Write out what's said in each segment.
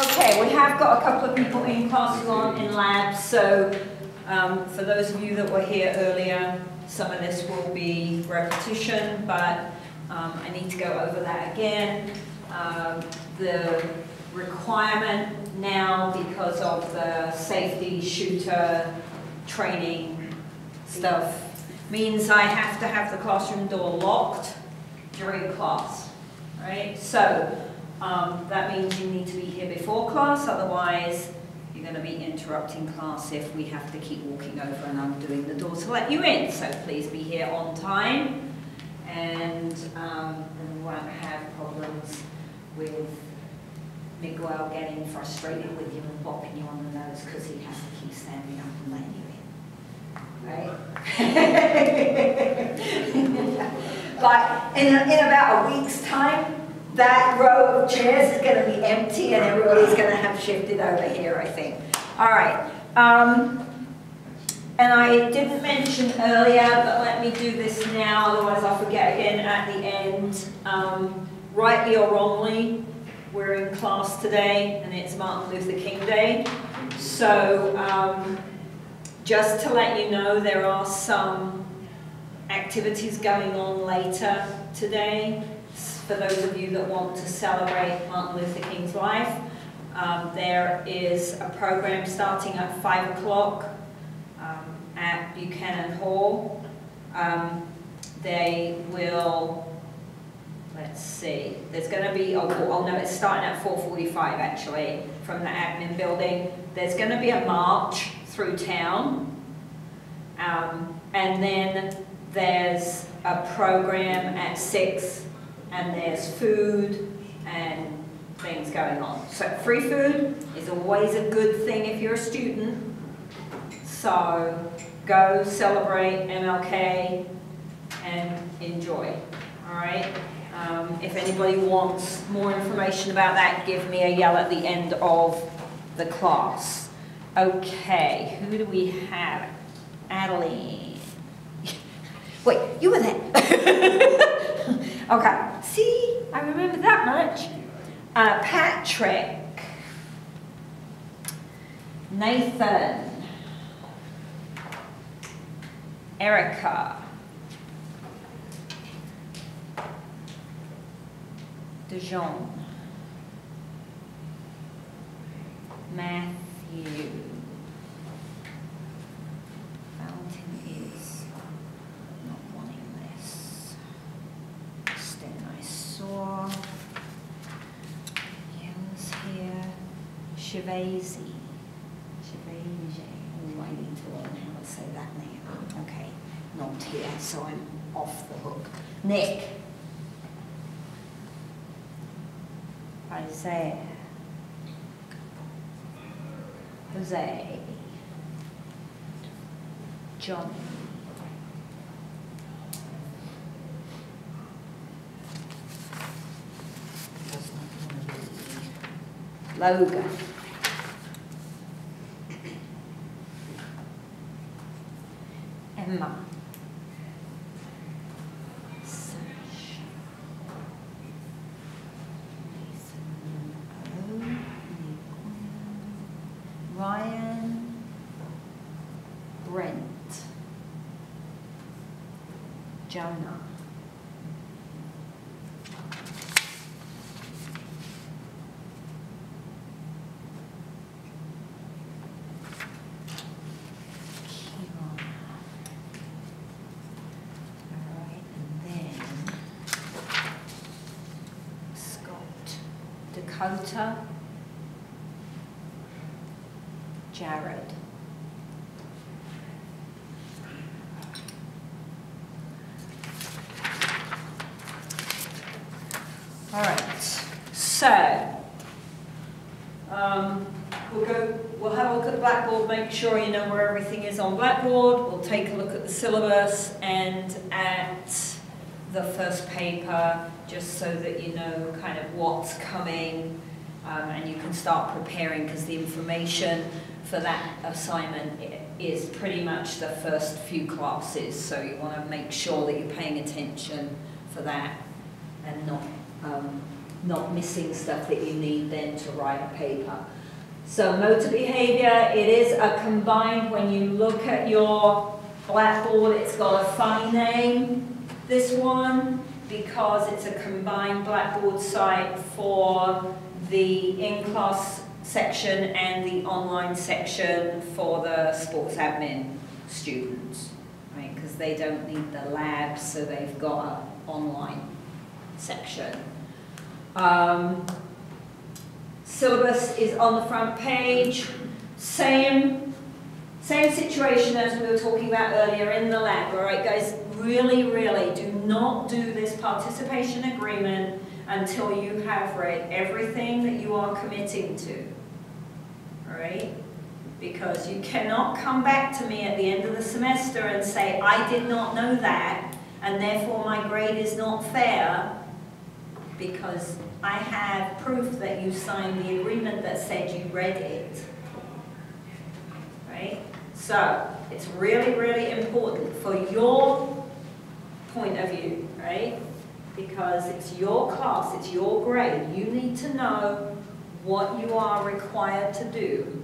Okay, we have got a couple of people in class who aren't in labs, so for those of you that were here earlier, some of this will be repetition, but I need to go over that again. The requirement now, because of the safety shooter training stuff, means I have to have the classroom door locked during class, right? So that means you need to be here before class, otherwise you're going to be interrupting class if we have to keep walking over and undoing the door to let you in. So please be here on time, and we won't have problems with Miguel getting frustrated with you and bopping you on the nose because he has to keep standing up and letting you in. Right? But in about a week's time, that row of chairs is going to be empty and everybody's going to have shifted over here, I think. All right. And I didn't mention earlier, but let me do this now, otherwise I'll forget again at the end. Rightly or wrongly, we're in class today and it's Martin Luther King Day. So just to let you know, there are some activities going on later today for those of you that want to celebrate Martin Luther King's life. There is a program starting at 5 o'clock at Buchanan Hall. They will, let's see, there's going to be, oh no, it's starting at 4:45 actually from the admin building. There's going to be a march through town, and then there's a program at 6, and there's food and things going on. So free food is always a good thing if you're a student. So go celebrate MLK and enjoy, all right? If anybody wants more information about that, give me a yell at the end of the class. Okay, who do we have? Adeline. Wait, you were there. Okay, see, I remember that much. Patrick. Nathan. Erica. Dijon. Matthew. Valentin is not wanting this. Then I saw. Yellow's here. Shivazi. Oh, I need to learn how to say that name. Okay, not here, so I'm off the hook. Nick. Isaiah. Jose. John. Logan. Emma. Sasha. Ryan. Brent. Jonah. Dakota, Jared. All right, so we'll have a look at Blackboard, make sure you know where everything is on Blackboard. We'll take a look at the syllabus and at the first paper, just so that you know kind of what's coming and you can start preparing, because the information for that assignment is pretty much the first few classes, so you want to make sure that you're paying attention for that and not missing stuff that you need then to write a paper. So motor behavior, it is a combined, when you look at your Blackboard, it's got a funny name, this one, because it's a combined Blackboard site for the in-class section and the online section for the sports admin students, right? Because they don't need the labs, so they've got an online section. Syllabus is on the front page. Same situation as we were talking about earlier in the lab. All right, guys, really, really do not do this participation agreement until you have read everything that you are committing to. All right? Because you cannot come back to me at the end of the semester and say, I did not know that, and therefore my grade is not fair, because I have proof that you signed the agreement that said you read it. Right? So, it's really, really important for your point of view, right? Because it's your class, it's your grade. You need to know what you are required to do.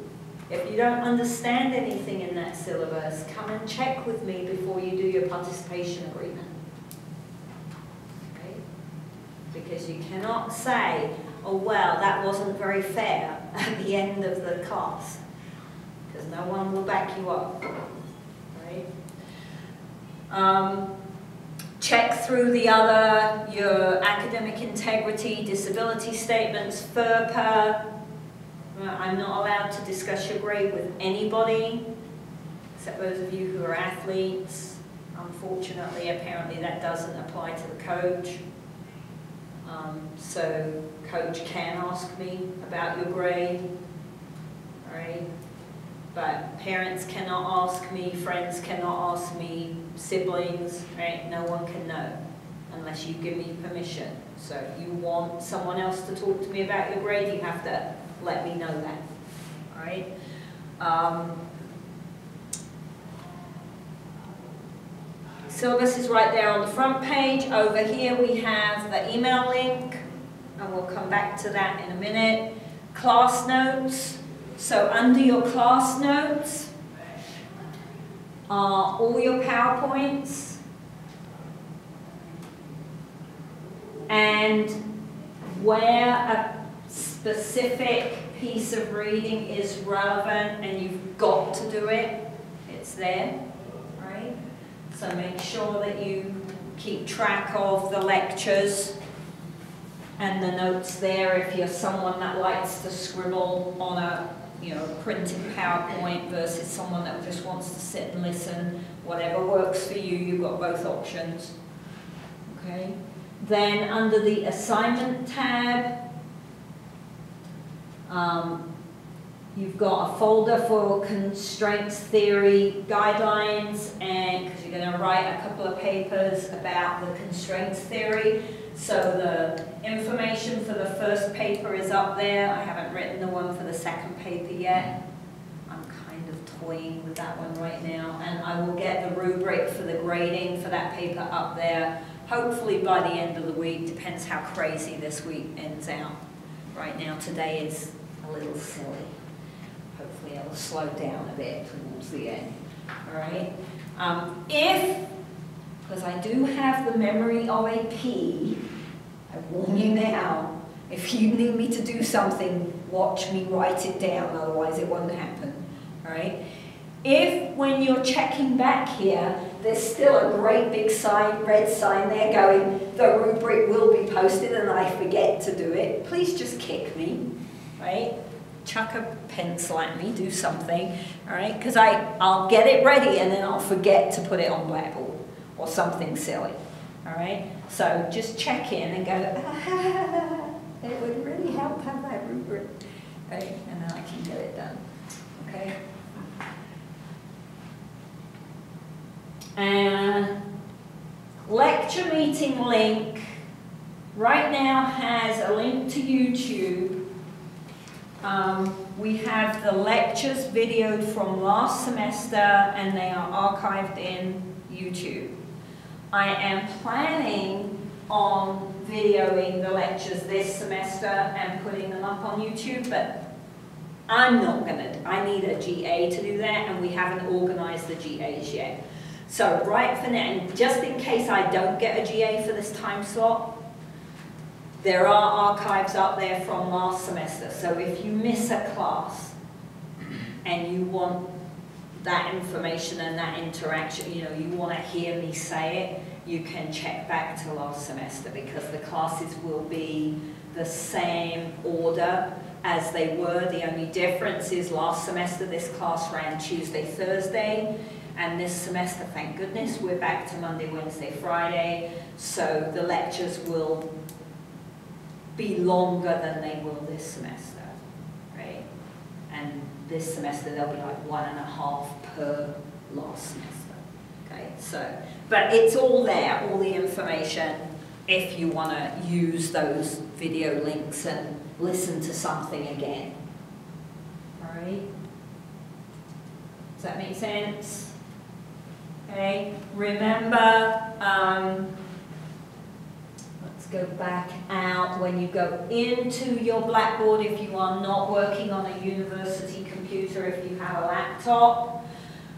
If you don't understand anything in that syllabus, come and check with me before you do your participation agreement. Okay? Because you cannot say, oh well, that wasn't very fair at the end of the class. Because no one will back you up. Right? Check through the other, your academic integrity, disability statements, FERPA. I'm not allowed to discuss your grade with anybody, except those of you who are athletes. Unfortunately, apparently that doesn't apply to the coach. So coach can ask me about your grade, all right? But parents cannot ask me, friends cannot ask me, siblings, right? No one can know unless you give me permission. So if you want someone else to talk to me about your grade, you have to let me know that, all right? Syllabus is right there on the front page. Over here we have the email link, and we'll come back to that in a minute. Class notes. So under your class notes are all your PowerPoints and where a specific piece of reading is relevant and you've got to do it, it's there, right? So make sure that you keep track of the lectures and the notes there if you're someone that likes to scribble on a printed PowerPoint versus someone that just wants to sit and listen. Whatever works for you, you've got both options. Okay. Then under the assignment tab, you've got a folder for constraints theory guidelines, and because you're going to write a couple of papers about the constraints theory. So the information for the first paper is up there. I haven't written the one for the second paper yet. I'm kind of toying with that one right now. And I will get the rubric for the grading for that paper up there, hopefully by the end of the week. Depends how crazy this week ends out. Right now, today is a little silly. Hopefully it'll slow down a bit towards the end. All right? Because I do have the memory of a P, I warn you now, if you need me to do something, watch me write it down, otherwise it won't happen, all right? If, when you're checking back here, there's still a great big sign, red sign there going, the rubric will be posted, and I forget to do it, please just kick me, right? Chuck a pencil at me, do something, all right? Because I'll get it ready, and then I'll forget to put it on Blackboard. Or something silly, all right? So just check in and go, it would really help have that rubric, right? And then I can get it done, okay? And lecture meeting link right now has a link to YouTube We have the lectures videoed from last semester and they are archived in YouTube. I am planning on videoing the lectures this semester and putting them up on YouTube, but I'm not gonna, I need a GA to do that, and we haven't organized the GAs yet. So right for now, and just in case I don't get a GA for this time slot, there are archives up there from last semester. So if you miss a class and you want that information and that interaction, you know, you want to hear me say it, you can check back to last semester, because the classes will be the same order as they were. The only difference is last semester this class ran Tuesday, Thursday, and this semester, thank goodness, we're back to Monday, Wednesday, Friday, so the lectures will be longer than they will this semester, right? And this semester there'll be like 1.5 per last semester, okay? So, but it's all there, all the information, if you want to use those video links and listen to something again, all right? Does that make sense? Okay, remember, let's go back out. When you go into your Blackboard, if you are not working on a university computer, if you have a laptop,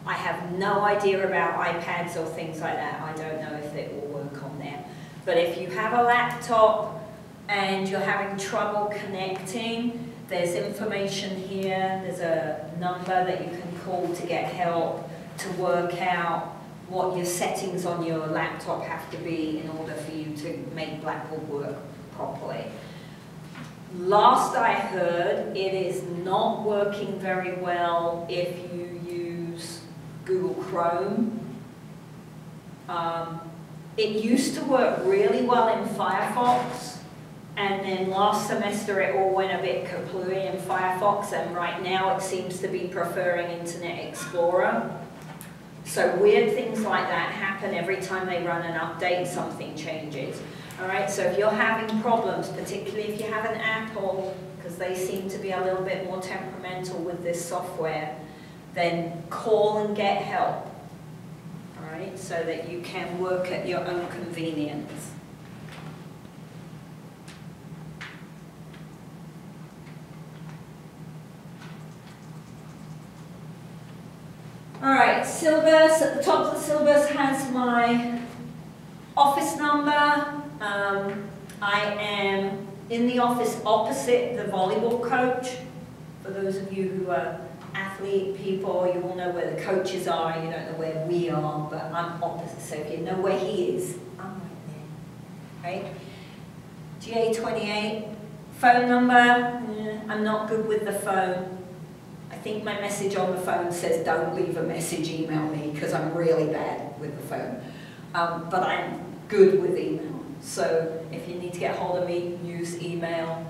I have no idea about iPads or things like that. I don't know if it will work on there. But if you have a laptop and you're having trouble connecting, there's information here. There's a number that you can call to get help, to work out what your settings on your laptop have to be in order for you to make Blackboard work properly. Last I heard, it is not working very well if you use Google Chrome. It used to work really well in Firefox, and then last semester it all went a bit kaplooey in Firefox, and right now it seems to be preferring Internet Explorer. So weird things like that happen every time they run an update, something changes. All right, so if you're having problems, particularly if you have an Apple, because they seem to be a little bit more temperamental with this software, then call and get help. All right, so that you can work at your own convenience. All right, syllabus. At the top of the syllabus has my office number. I am in the office opposite the volleyball coach. For those of you who are athlete people, you all know where the coaches are. You don't know where we are, but I'm opposite. So if you know where he is, I'm right there. Right? GA28. Phone number. I'm not good with the phone. I think my message on the phone says don't leave a message, email me, because I'm really bad with the phone. But I'm good with email. So if you need to get hold of me, use email.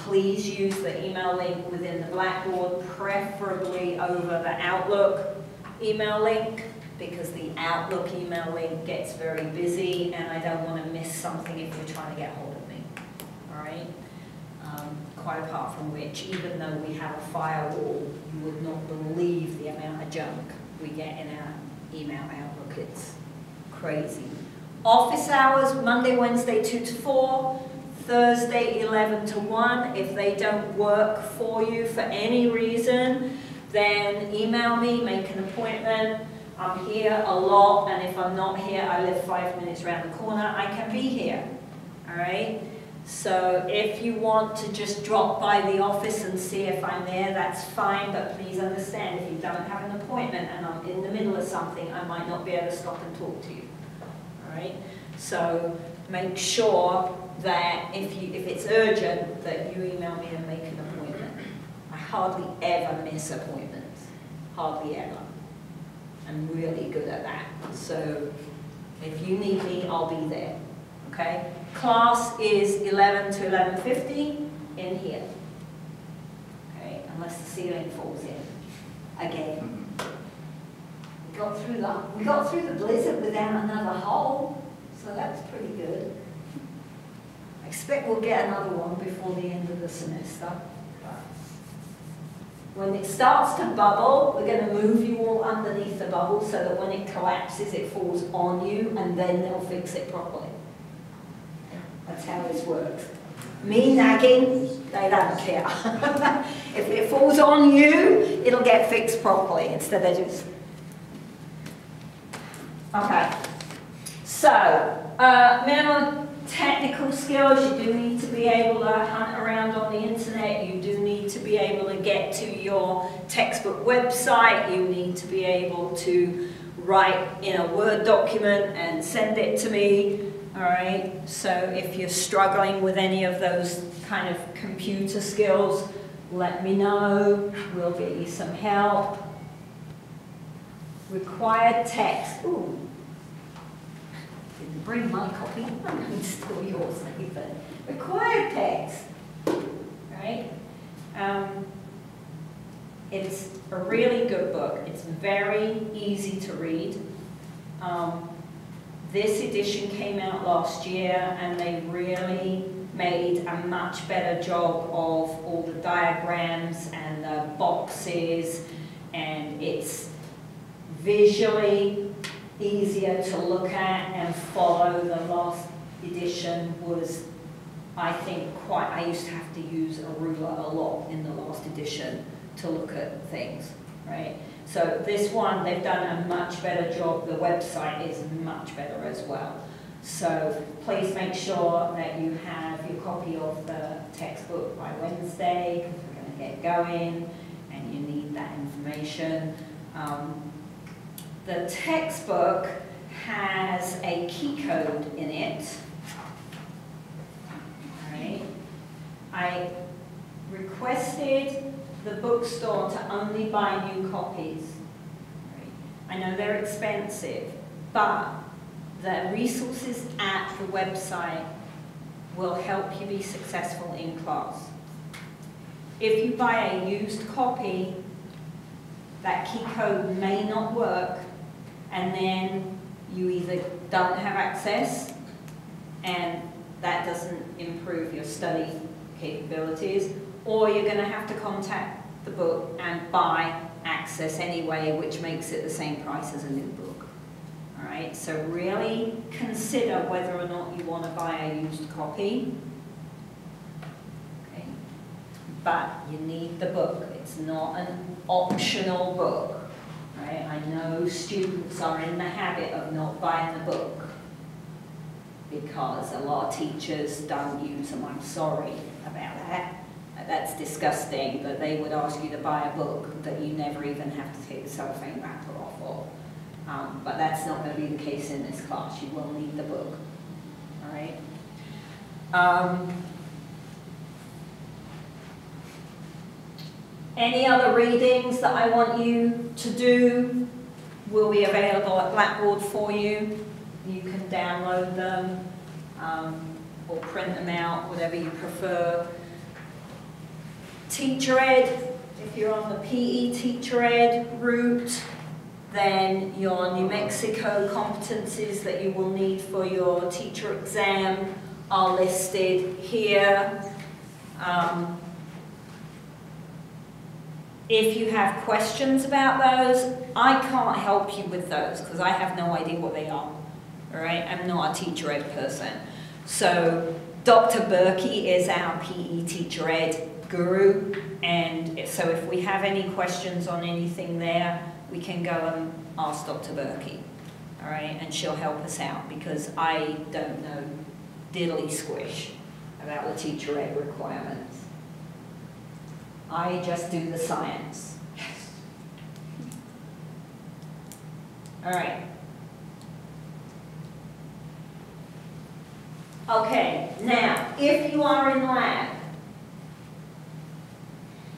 Please use the email link within the Blackboard, preferably over the Outlook email link, because the Outlook email link gets very busy and I don't want to miss something if you're trying to get hold of me. All right? Quite apart from which, even though we have a firewall, you would not believe the amount of junk we get in our email Outlook. It's crazy. Office hours, Monday, Wednesday, 2 to 4, Thursday, 11 to 1. If they don't work for you for any reason, then email me, make an appointment. I'm here a lot, and if I'm not here, I live 5 minutes around the corner, I can be here, all right? So if you want to just drop by the office and see if I'm there, that's fine, but please understand, if you don't have an appointment and I'm in the middle of something, I might not be able to stop and talk to you, all right? So make sure that if it's urgent, that you email me and make an appointment. I hardly ever miss appointments, hardly ever. I'm really good at that. So if you need me, I'll be there, okay? Class is 11 to 11:50 in here, okay? Unless the ceiling falls in again. We got through the blizzard without another hole, so that's pretty good. I expect we'll get another one before the end of the semester. When it starts to bubble, we're going to move you all underneath the bubble so that when it collapses, it falls on you, and then they'll fix it properly. That's how this works. Me nagging, they don't care. If it falls on you, it'll get fixed properly instead of just... Okay. So, minimum technical skills, you do need to be able to hunt around on the internet, you do need to be able to get to your textbook website, you need to be able to write in a Word document and send it to me. Alright, so if you're struggling with any of those kind of computer skills, let me know, we'll get you some help. Required text. Ooh, didn't bring my copy, I'm going to steal yours, Nathan. Required text, right? It's a really good book. It's very easy to read. This edition came out last year and they really made a much better job of all the diagrams and the boxes, and it's visually easier to look at and follow. The last edition was, I think, I used to have to use a ruler a lot in the last edition to look at things, right? So this one, they've done a much better job. The website is much better as well. So please make sure that you have your copy of the textbook by Wednesday, because we're going to get going and you need that information. The textbook has a key code in it. All right. I requested the bookstore to only buy new copies. Right. I know they're expensive, but the resources at the website will help you be successful in class. If you buy a used copy, that key code may not work, and then you either don't have access, and that doesn't improve your study capabilities, or you're going to have to contact the book and buy access anyway, which makes it the same price as a new book. All right, so really consider whether or not you want to buy a used copy. Okay, but you need the book. It's not an optional book. Right? I know students are in the habit of not buying the book because a lot of teachers don't use them. I'm sorry about that. That's disgusting, that they would ask you to buy a book that you never even have to take the cellophane wrapper off of. But that's not going to be the case in this class. You will need the book. All right? Any other readings that I want you to do will be available at Blackboard for you. You can download them or print them out, whatever you prefer. Teacher Ed, if you're on the PE Teacher Ed route, then your New Mexico competencies that you will need for your teacher exam are listed here. If you have questions about those, I can't help you with those because I have no idea what they are. All right, I'm not a teacher ed person. So Dr. Berkey is our PE teacher ed guru, and so if we have any questions on anything there, we can go and ask Dr. Berkey. All right, and she'll help us out because I don't know diddly squish about the teacher ed requirements. I just do the science. Yes. All right. Okay, now, if you are in lab,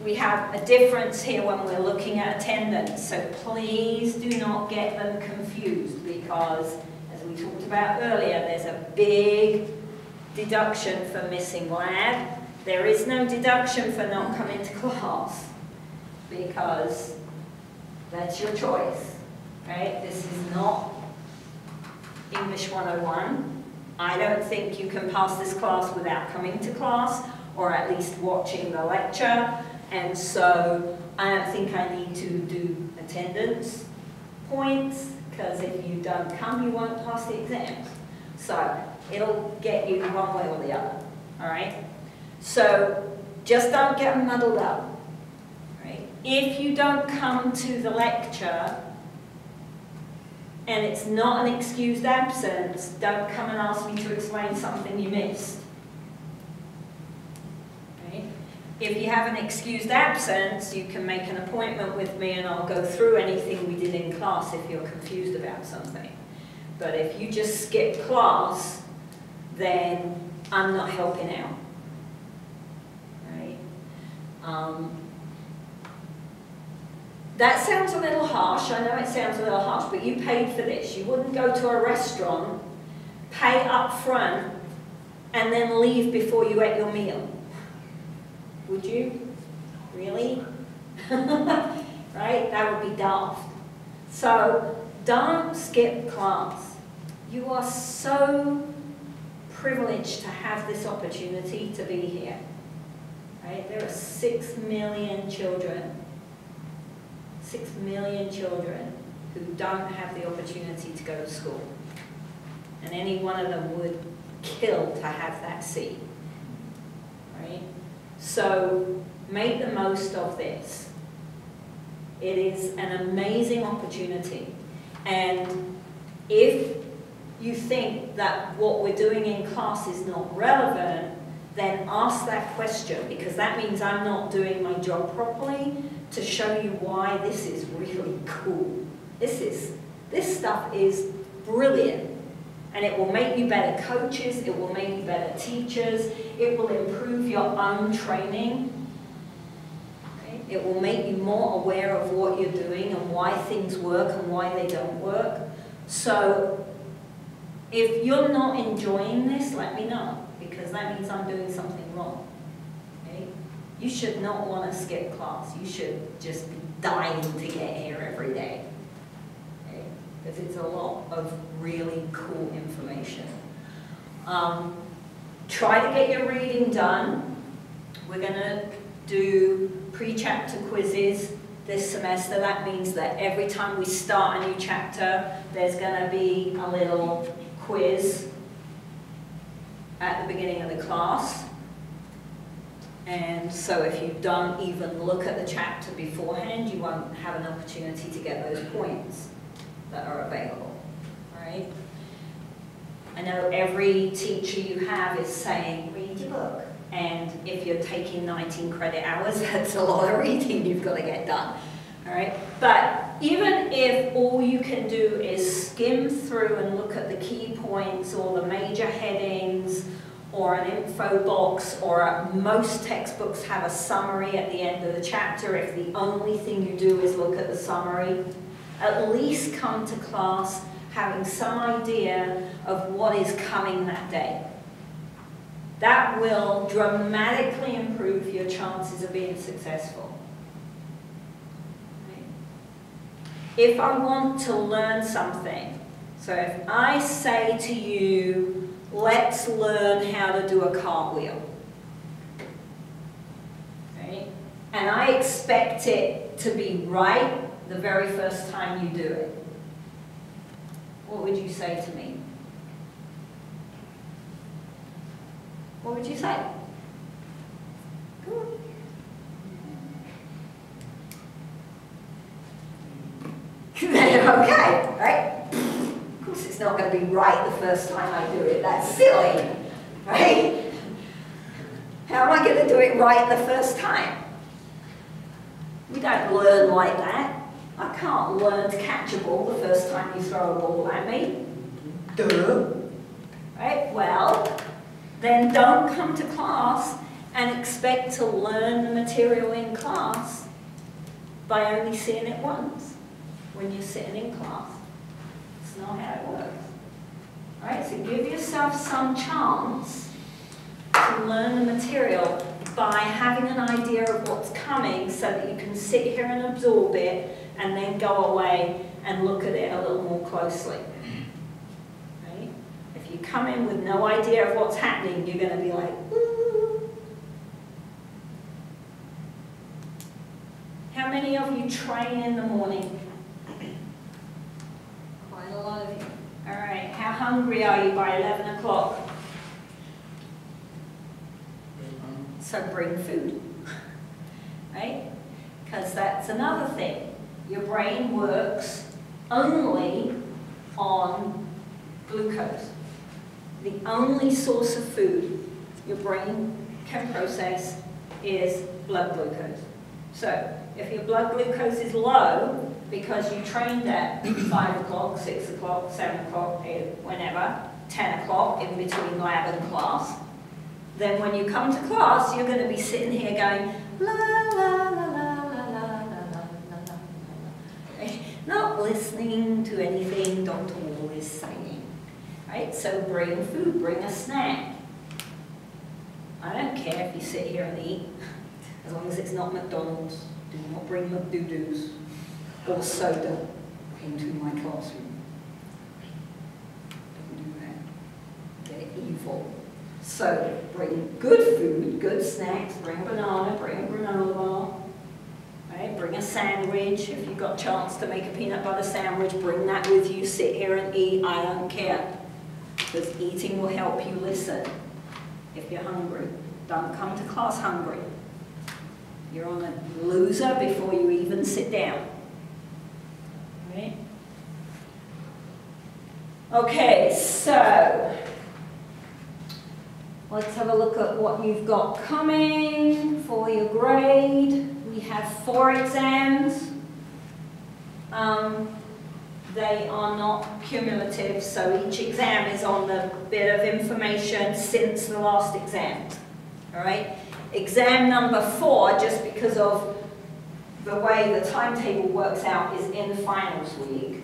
we have a difference here when we're looking at attendance, so please do not get them confused because, as we talked about earlier, there's a big deduction for missing lab. There is no deduction for not coming to class because that's your choice, right? This is not English 101. I don't think you can pass this class without coming to class or at least watching the lecture. And so I don't think I need to do attendance points, because if you don't come, you won't pass the exams. So it'll get you one way or the other, all right? So just don't get them muddled up, right? If you don't come to the lecture and it's not an excused absence, don't come and ask me to explain something you missed. Right? If you have an excused absence, you can make an appointment with me and I'll go through anything we did in class if you're confused about something. But if you just skip class, then I'm not helping out. Right? That sounds a little harsh. I know it sounds a little harsh, but you paid for this. You wouldn't go to a restaurant, pay up front, and then leave before you ate your meal. Would you? Really? Right? That would be daft. So don't skip class. You are so privileged to have this opportunity to be here. Right? There are 6 million children. 6 million children who don't have the opportunity to go to school. And any one of them would kill to have that seat. Right? So make the most of this. It is an amazing opportunity. And if you think that what we're doing in class is not relevant, then ask that question, because that means I'm not doing my job properly, to show you why this is really cool. This stuff is brilliant. And it will make you better coaches, it will make you better teachers, it will improve your own training. Okay? It will make you more aware of what you're doing and why things work and why they don't work. So if you're not enjoying this, let me know, because that means I'm doing something wrong. Okay? You should not want to skip class. You should just be dying to get here every day. Okay? Because it's a lot of really cool information. Try to get your reading done. We're going to do pre-chapter quizzes this semester. That means that every time we start a new chapter, there's going to be a little quiz at the beginning of the class. And so if you don't even look at the chapter beforehand, you won't have an opportunity to get those points that are available. All right? I know every teacher you have is saying, read your book. And if you're taking 19 credit hours, that's a lot of reading you've got to get done. All right? But even if all you can do is skim through and look at the key points or the major headings or an info box, or most textbooks have a summary at the end of the chapter. If the only thing you do is look at the summary, at least come to class having some idea of what is coming that day. That will dramatically improve your chances of being successful. Right? If I want to learn something, so if I say to you, let's learn how to do a cartwheel, right? And I expect it to be right the very first time you do it, what would you say to me? What would you say? Okay, right? Of course it's not going to be right the first time I do it. That's silly, right? How am I going to do it right the first time? We don't learn like that. I can't learn to catch a ball the first time you throw a ball at me. Duh. Right? Well, then don't come to class and expect to learn the material in class by only seeing it once when you're sitting in class. It's not how it works. All right? So give yourself some chance to learn the material by having an idea of what's coming so that you can sit here and absorb it and then go away and look at it a little more closely. Right? If you come in with no idea of what's happening, you're going to be like, ooh. How many of you train in the morning? Quite a lot of you. All right, how hungry are you by 11 o'clock? So bring food, right? Because that's another thing. Your brain works only on glucose. The only source of food your brain can process is blood glucose. So if your blood glucose is low because you trained at 5 o'clock, 6 o'clock, 7 o'clock, 8, whenever, 10 o'clock in between lab and class, then when you come to class, you're going to be sitting here going, la la la la la la la la la, not listening to anything Dr. Wall is saying. Right? So bring food, bring a snack. I don't care if you sit here and eat, as long as it's not McDonald's. Do not bring McDoo-doos or soda into my classroom. Don't do that. They're evil. So bring good food, good snacks, bring a banana, bring a granola bar, right? Bring a sandwich. If you've got a chance to make a peanut butter sandwich, bring that with you, sit here and eat, I don't care. Because eating will help you listen if you're hungry. Don't come to class hungry. You're on a loser before you even sit down. Right? Okay, so let's have a look at what you've got coming for your grade. We have 4 exams. They are not cumulative, so each exam is on the bit of information since the last exam. All right? Exam number 4, just because of the way the timetable works out, is in finals week.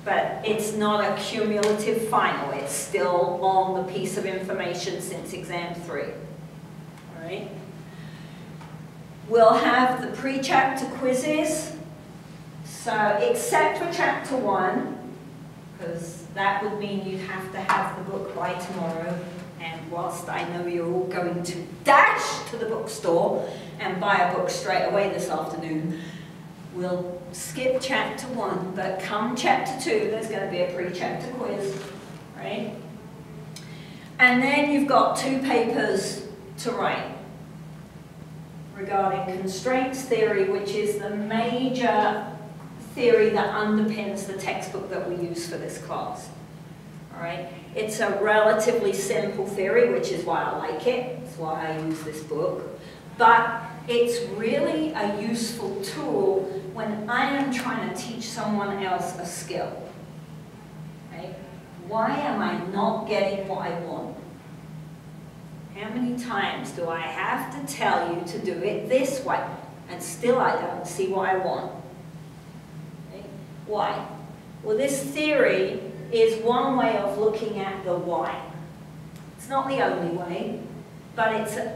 But it's not a cumulative final. It's still on the piece of information since exam 3. All right? We'll have the pre-chapter quizzes. So, except for chapter 1, because that would mean you'd have to have the book by tomorrow. And whilst I know you're all going to dash to the bookstore and buy a book straight away this afternoon, we'll skip chapter 1, but come chapter 2, there's going to be a pre-chapter quiz, right? And then you've got 2 papers to write regarding constraints theory, which is the major theory that underpins the textbook that we use for this class. All right? It's a relatively simple theory, which is why I like it. It's why I use this book. But it's really a useful tool when I am trying to teach someone else a skill. Right? Why am I not getting what I want? How many times do I have to tell you to do it this way, and still I don't see what I want? Okay? Why? Well, this theory is one way of looking at the why. It's not the only way, but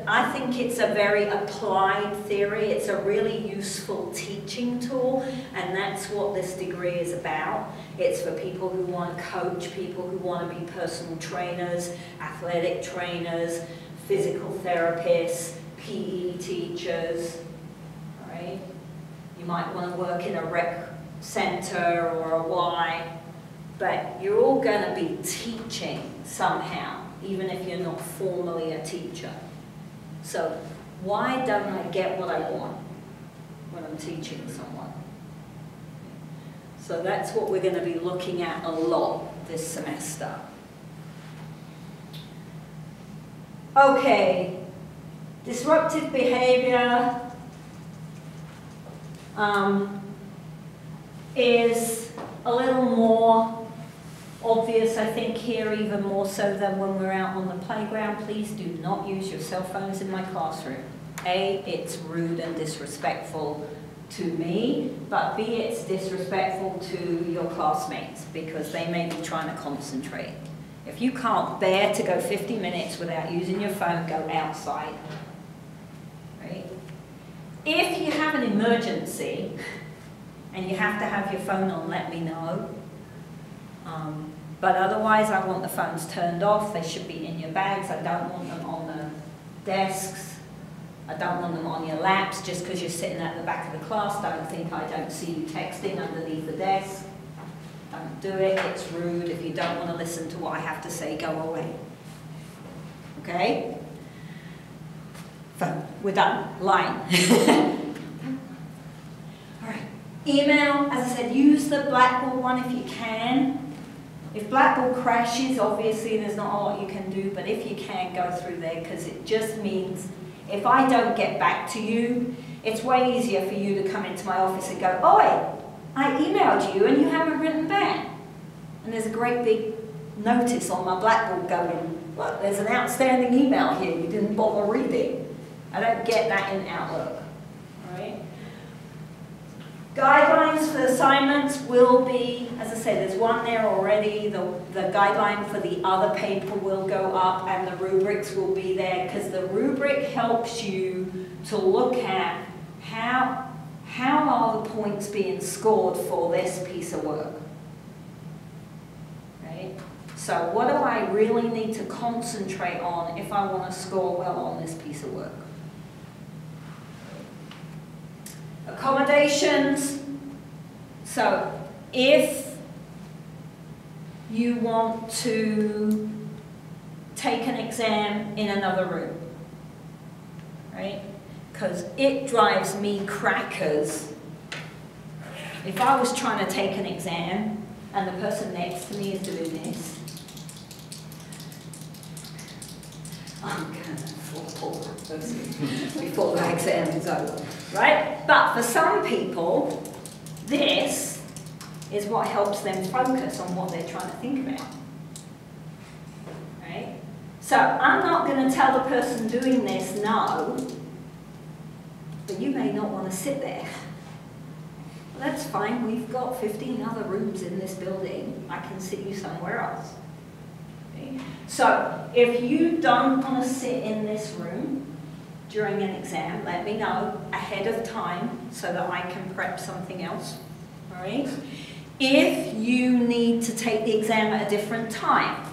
I think it's a very applied theory. It's a really useful teaching tool, and that's what this degree is about. It's for people who want to coach, people who want to be personal trainers, athletic trainers, physical therapists, PE teachers, right? You might want to work in a rec center or a Y, but you're all going to be teaching somehow, even if you're not formally a teacher. So why don't I get what I want when I'm teaching someone? So that's what we're going to be looking at a lot this semester. Okay, disruptive behavior is a little more obvious, I think, here, even more so than when we're out on the playground. Please do not use your cell phones in my classroom. A, it's rude and disrespectful to me, but B, it's disrespectful to your classmates because they may be trying to concentrate. If you can't bear to go 50 minutes without using your phone, go outside. Right? If you have an emergency and you have to have your phone on, let me know. But otherwise, I want the phones turned off. They should be in your bags. I don't want them on the desks. I don't want them on your laps just because you're sitting at the back of the class. Don't think I don't see you texting underneath the desk. Don't do it, it's rude. If you don't want to listen to what I have to say, go away. Okay? So, we're done. Line. All right. Email, as I said, use the Blackboard one if you can. If Blackboard crashes, obviously there's not a lot you can do, but if you can, go through there, because it just means if I don't get back to you, it's way easier for you to come into my office and go, oi, I emailed you and you haven't written back. And there's a great big notice on my Blackboard going, look, there's an outstanding email here you didn't bother reading. I don't get that in Outlook. All right? Guidelines for assignments will be, as I said, there's one there already. The guideline for the other paper will go up and the rubrics will be there, because the rubric helps you to look at how are the points being scored for this piece of work. Right? So what do I really need to concentrate on if I want to score well on this piece of work? Accommodations. So if you want to take an exam in another room, right? Because it drives me crackers. If I was trying to take an exam and the person next to me is doing this, I'm going to fall before the exam is over, right? But for some people, this is what helps them focus on what they're trying to think about, right? So I'm not going to tell the person doing this no, but you may not want to sit there. Well, that's fine, we've got 15 other rooms in this building. I can sit you somewhere else. Okay? So if you don't want to sit in this room during an exam, let me know ahead of time so that I can prep something else. All right? If you need to take the exam at a different time,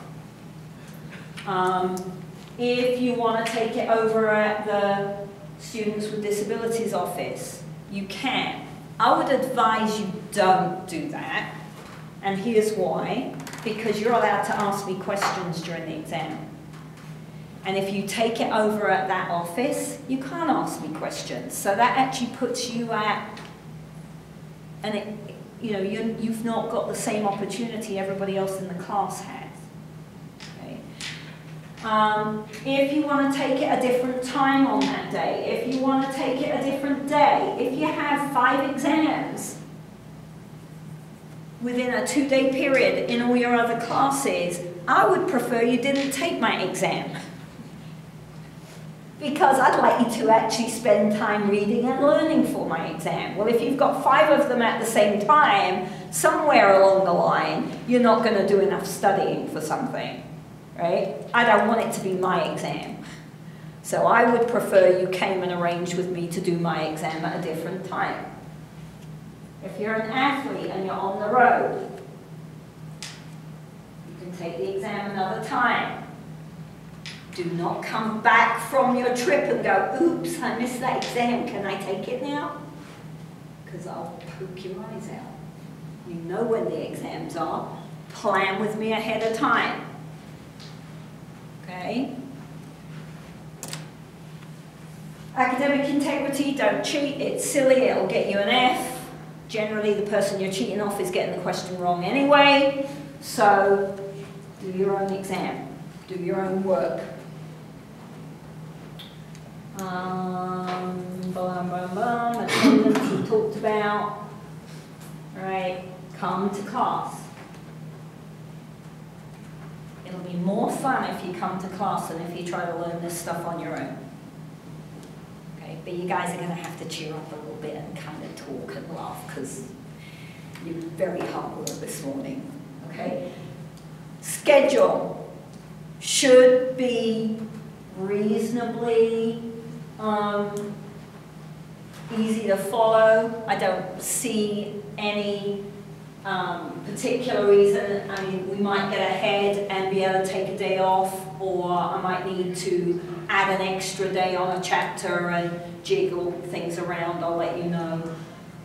if you want to take it over at the Students with Disabilities office, you can. I would advise you don't do that, and here's why. Because you're allowed to ask me questions during the exam. And if you take it over at that office, you can't ask me questions. So that actually puts you at, and you've not got the same opportunity everybody else in the class has. If you want to take it a different time on that day, if you want to take it a different day, if you have 5 exams within a 2-day period in all your other classes, I would prefer you didn't take my exam. Because I'd like you to actually spend time reading and learning for my exam. Well, if you've got 5 of them at the same time, somewhere along the line, you're not going to do enough studying for something. Right? I don't want it to be my exam. So I would prefer you came and arranged with me to do my exam at a different time. If you're an athlete and you're on the road, you can take the exam another time. Do not come back from your trip and go, oops, I missed that exam, can I take it now? Because I'll poke your eyes out. You know when the exams are. Plan with me ahead of time. Okay. Academic integrity, don't cheat, it's silly, it'll get you an F. Generally the person you're cheating off is getting the question wrong anyway, so do your own exam, do your own work. Attendance we talked about. Alright, come to class. It'll be more fun if you come to class than if you try to learn this stuff on your own. Okay, but you guys are going to have to cheer up a little bit and kind of talk and laugh because you're very hard work this morning. Okay? Schedule should be reasonably easy to follow. I don't see any particular reason, I mean, we might get ahead and be able to take a day off, or I might need to add an extra day on a chapter and jiggle things around, I'll let you know.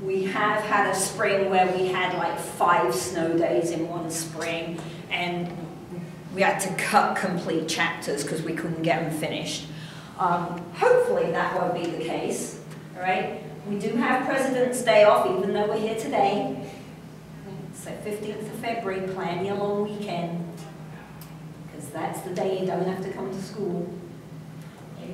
We have had a spring where we had like 5 snow days in one spring, and we had to cut complete chapters because we couldn't get them finished. Hopefully that won't be the case, all right? We do have President's Day off, even though we're here today. So 15th of February, plan your long weekend, because that's the day you don't have to come to school. Okay.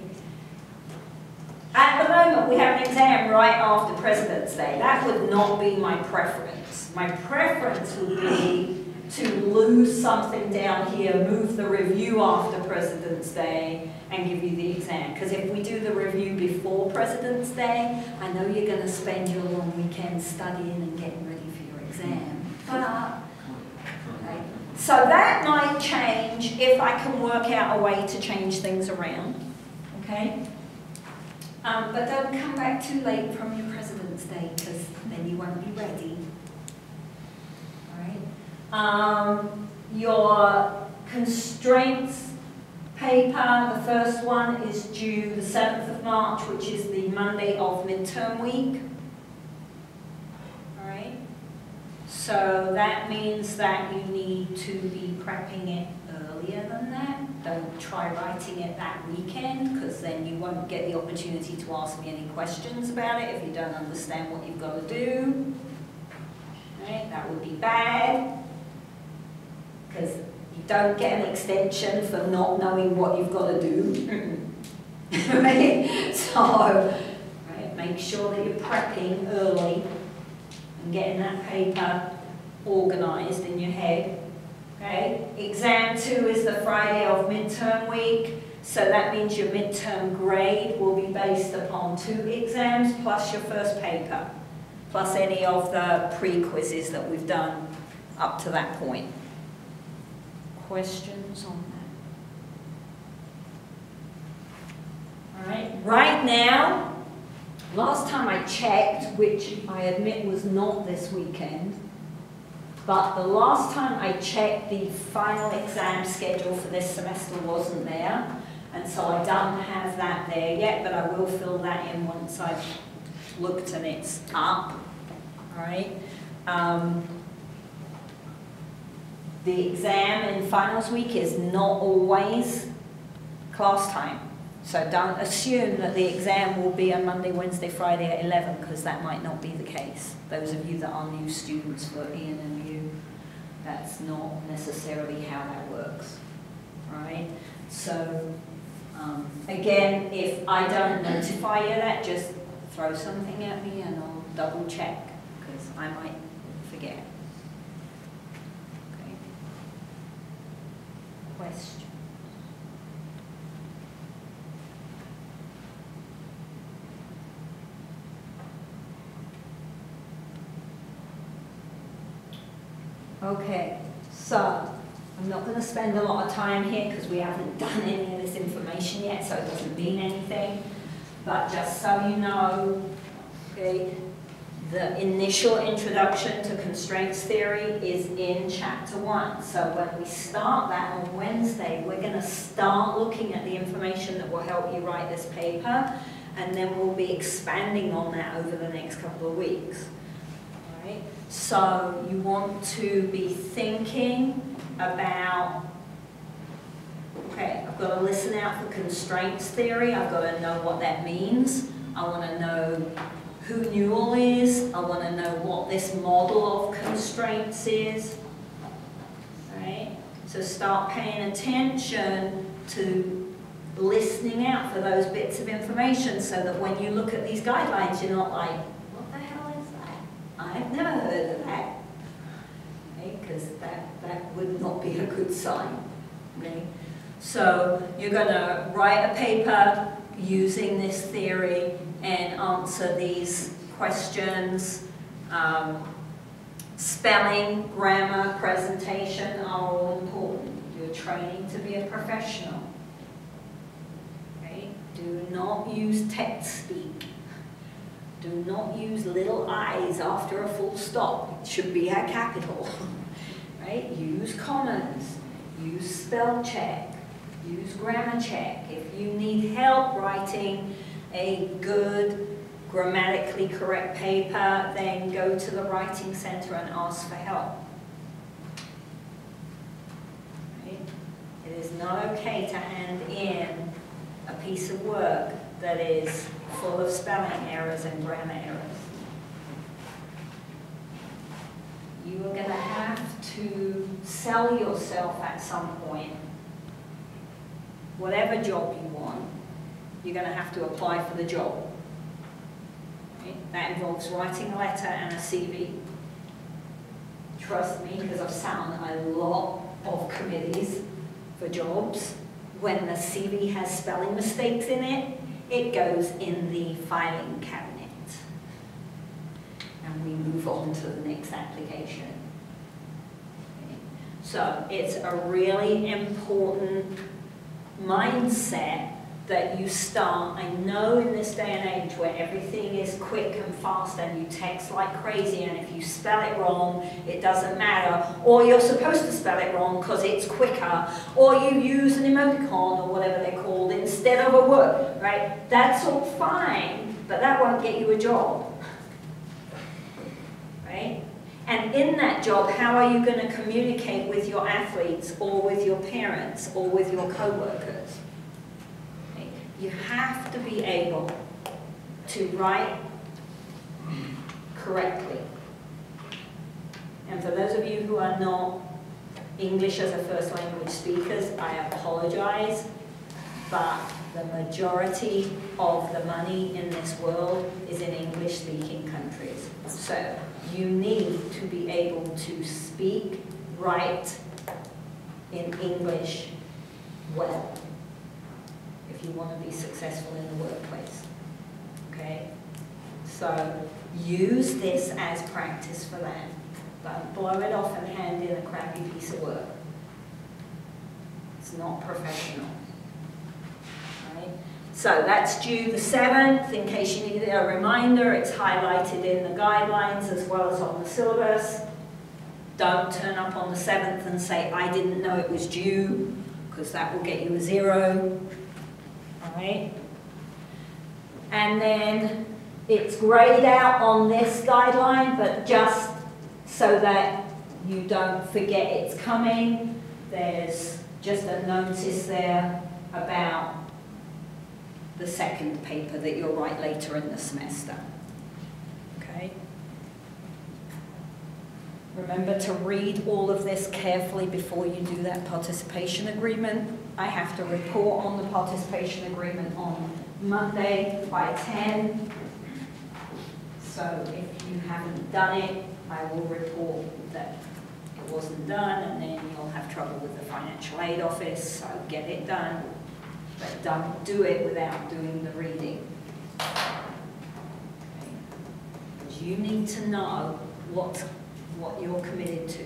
At the moment, we have an exam right after President's Day. That would not be my preference. My preference would be to lose something down here, move the review after President's Day, and give you the exam. Because if we do the review before President's Day, I know you're going to spend your long weekend studying and getting ready for your exam. Okay. So that might change if I can work out a way to change things around. Okay? But don't come back too late from your President's Day, because then you won't be ready. All right? Your constraints paper, the first one is due the 7th of March, which is the Monday of midterm week. All right? So that means that you need to be prepping it earlier than that. Don't try writing it that weekend, because then you won't get the opportunity to ask me any questions about it if you don't understand what you've got to do. Right? That would be bad, because you don't get an extension for not knowing what you've got to do. Right? So, right, make sure that you're prepping early and getting that paper organised in your head. Okay? Exam 2 is the Friday of midterm week, so that means your midterm grade will be based upon 2 exams plus your first paper, plus any of the pre-quizzes that we've done up to that point. Questions on that? All right, right now, last time I checked, which I admit was not this weekend, but the last time I checked, the final exam schedule for this semester wasn't there, and so I don't have that there yet, but I will fill that in once I've looked and it's up. All right. The exam in finals week is not always class time. So don't assume that the exam will be on Monday, Wednesday, Friday at 11, because that might not be the case. Those of you that are new students for ENMU, that's not necessarily how that works. All right? So, again, if I don't notify you that, just throw something at me and I'll double check, because I might forget. Okay. Question. Okay, so I'm not going to spend a lot of time here because we haven't done any of this information yet, so it doesn't mean anything. But just so you know, okay, the initial introduction to constraints theory is in chapter 1. So when we start that on Wednesday, we're going to start looking at the information that will help you write this paper, and then we'll be expanding on that over the next couple of weeks. All right? So you want to be thinking about, okay, I've got to listen out for constraints theory. I've got to know what that means. I want to know who Newell is. I want to know what this model of constraints is. Right? So start paying attention to listening out for those bits of information so that when you look at these guidelines, you're not like, what the hell is that? I've never heard of that. Okay? Because that would not be a good sign. Okay? So you're going to write a paper using this theory and answer these questions. Spelling, grammar, presentation are all important. You're training to be a professional. Okay? Do not use text speak. Do not use little i's after a full stop. It should be a capital. Right? Use commas. Use spell check. Use grammar check. If you need help writing a good, grammatically correct paper, then go to the Writing Center and ask for help. Right? It is not okay to hand in a piece of work that is full of spelling errors and grammar errors. You are going to have to sell yourself at some point. Whatever job you want, you're going to have to apply for the job. Okay? That involves writing a letter and a CV. Trust me, because I've sat on a lot of committees for jobs. When the CV has spelling mistakes in it, it goes in the filing cabinet. And we move on to the next application. Okay? So it's a really important mindset that you start. I know in this day and age where everything is quick and fast and you text like crazy, and if you spell it wrong, it doesn't matter, or you're supposed to spell it wrong because it's quicker, or you use an emoticon or whatever they're called instead of a word, right? That's all fine, but that won't get you a job, right? And in that job, how are you going to communicate with your athletes or with your parents or with your co-workers? Okay? You have to be able to write correctly. And for those of you who are not English as a first language speakers, I apologize, but the majority of the money in this world is in English-speaking countries. So you need to be able to speak, write in English well if you want to be successful in the workplace. Okay? So use this as practice for that. Don't blow it off and hand in a crappy piece of work. It's not professional. So that's due the 7th. In case you need a reminder, it's highlighted in the guidelines as well as on the syllabus. Don't turn up on the 7th and say, I didn't know it was due, because that will get you a 0. All right? And then it's grayed out on this guideline, but just so that you don't forget it's coming, there's just a notice there about the second paper that you'll write later in the semester. Okay? Remember to read all of this carefully before you do that participation agreement. I have to report on the participation agreement on Monday by 10. So if you haven't done it, I will report that it wasn't done, and then you'll have trouble with the financial aid office, so get it done. But don't do it without doing the reading. Okay? Because you need to know what you're committed to.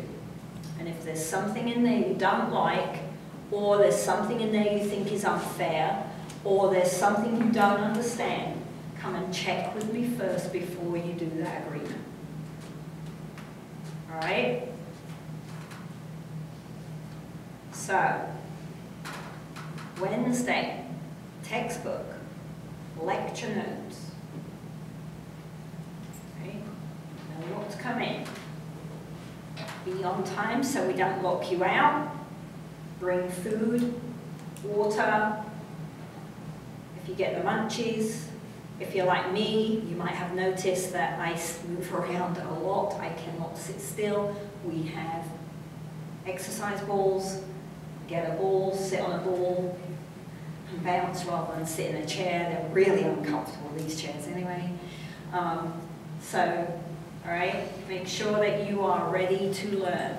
And if there's something in there you don't like, or there's something in there you think is unfair, or there's something you don't understand, come and check with me first before you do that agreement. All right? So, Wednesday, textbook, lecture notes. Okay? Know what's coming. Be on time so we don't lock you out. Bring food, water. If you get the munchies. If you're like me, you might have noticed that I move around a lot. I cannot sit still. We have exercise balls. Get a ball, sit on a ball, and bounce rather than sit in a chair. They're really uncomfortable, these chairs anyway. So, all right, make sure that you are ready to learn.